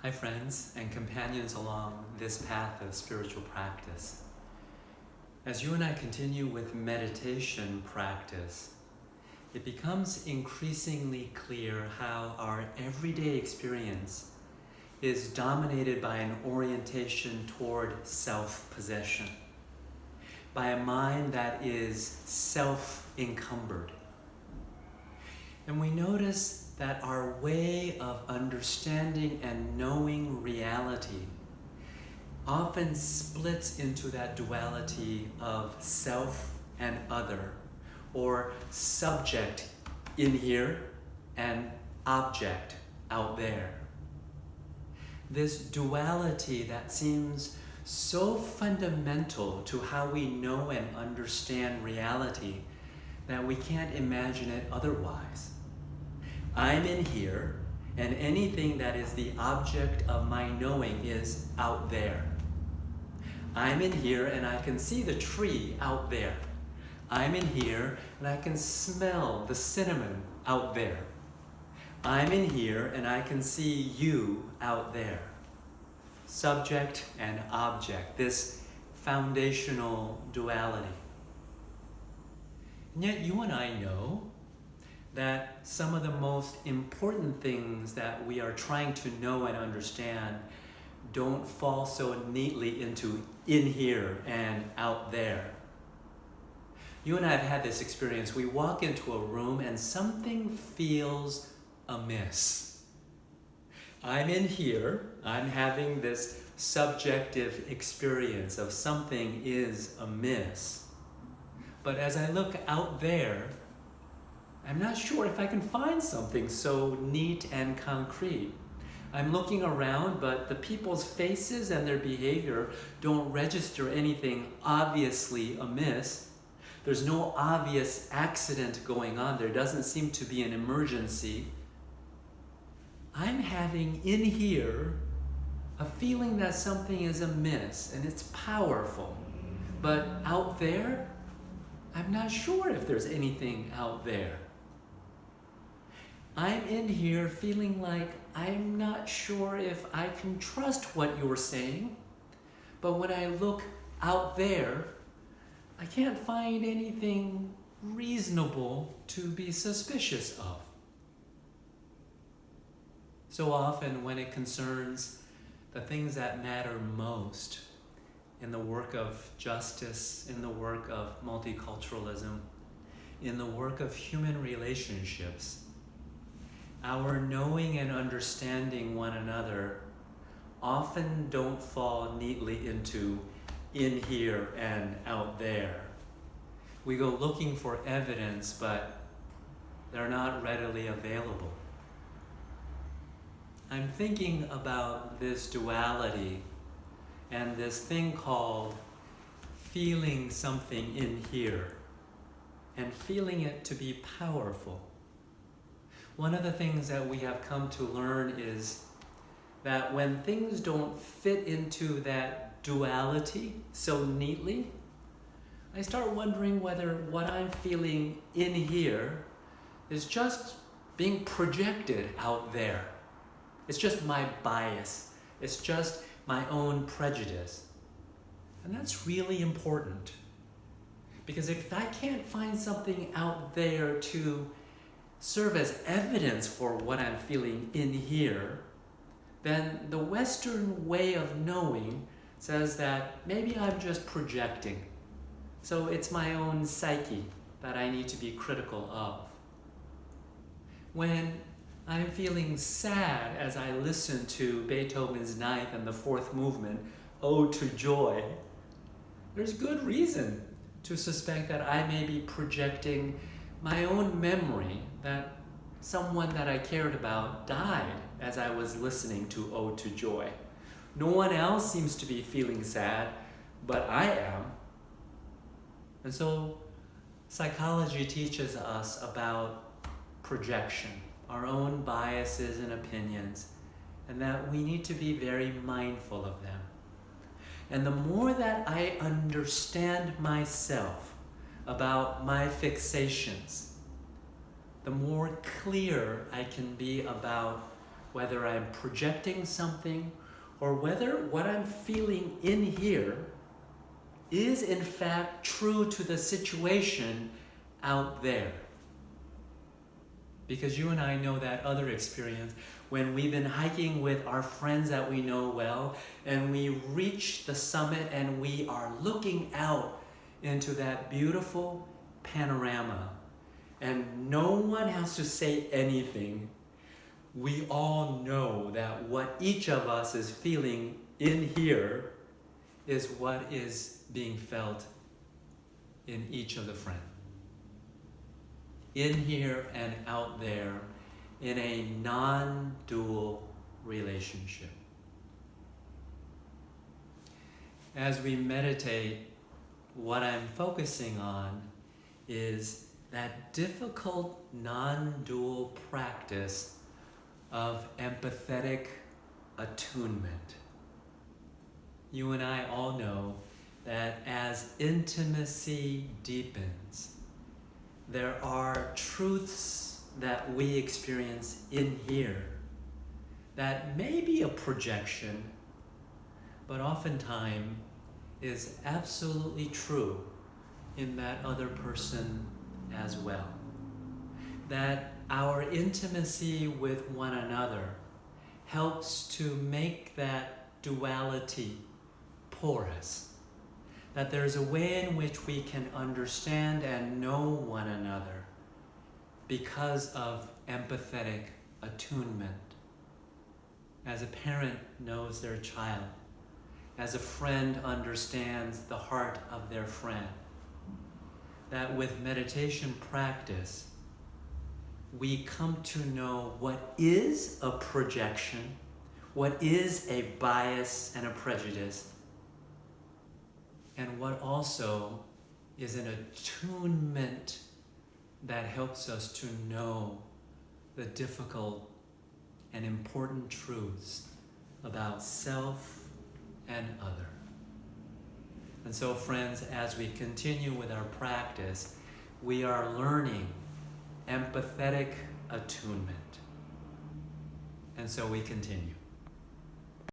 Hi friends and companions along this path of spiritual practice. As you and I continue with meditation practice, it becomes increasingly clear how our everyday experience is dominated by an orientation toward self-possession, by a mind that is self-encumbered. And we notice that our way of understanding and knowing reality often splits into that duality of self and other, or subject in here and object out there. This duality that seems so fundamental to how we know and understand reality that we can't imagine it otherwise. I'm in here, and anything that is the object of my knowing is out there. I'm in here, and I can see the tree out there. I'm in here, and I can smell the cinnamon out there. I'm in here, and I can see you out there. Subject and object, this foundational duality. And yet you and I know that some of the most important things that we are trying to know and understand don't fall so neatly into in here and out there. You and I have had this experience. We walk into a room and something feels amiss. I'm in here, I'm having this subjective experience of something is amiss. But as I look out there, I'm not sure if I can find something so neat and concrete. I'm looking around, but the people's faces and their behavior don't register anything obviously amiss. There's no obvious accident going on. There doesn't seem to be an emergency. I'm having in here a feeling that something is amiss, and it's powerful. But out there, I'm not sure if there's anything out there. I'm in here feeling like I'm not sure if I can trust what you're saying, but when I look out there, I can't find anything reasonable to be suspicious of. So often when it concerns the things that matter most in the work of justice, in the work of multiculturalism, in the work of human relationships, our knowing and understanding one another often don't fall neatly into in here and out there. We go looking for evidence, but they're not readily available. I'm thinking about this duality and this thing called feeling something in here and feeling it to be powerful. One of the things that we have come to learn is that when things don't fit into that duality so neatly, I start wondering whether what I'm feeling in here is just being projected out there. It's just my bias. It's just my own prejudice. And that's really important. Because if I can't find something out there to serve as evidence for what I'm feeling in here, then the Western way of knowing says that maybe I'm just projecting. So it's my own psyche that I need to be critical of. When I'm feeling sad as I listen to Beethoven's Ninth and the Fourth Movement, Ode to Joy, there's good reason to suspect that I may be projecting my own memory that someone that I cared about died as I was listening to Ode to Joy. No one else seems to be feeling sad, but I am. And so psychology teaches us about projection, our own biases and opinions, and that we need to be very mindful of them. And the more that I understand myself about my fixations, the more clear I can be about whether I'm projecting something, or whether what I'm feeling in here is in fact true to the situation out there. Because you and I know that other experience when we've been hiking with our friends that we know well, and we reach the summit and we are looking out into that beautiful panorama, and no one has to say anything. We all know that what each of us is feeling in here is what is being felt in each of the friends. In here and out there, in a non-dual relationship. As we meditate, what I'm focusing on is that difficult non-dual practice of empathetic attunement. You and I all know that as intimacy deepens, there are truths that we experience in here that may be a projection, but oftentimes is absolutely true in that other person as well. That our intimacy with one another helps to make that duality porous. That there's a way in which we can understand and know one another because of empathetic attunement. As a parent knows their child, as a friend understands the heart of their friend, that with meditation practice, we come to know what is a projection, what is a bias and a prejudice, and what also is an attunement that helps us to know the difficult and important truths about self and other. And so, friends, as we continue with our practice, we are learning empathetic attunement. And so we continue.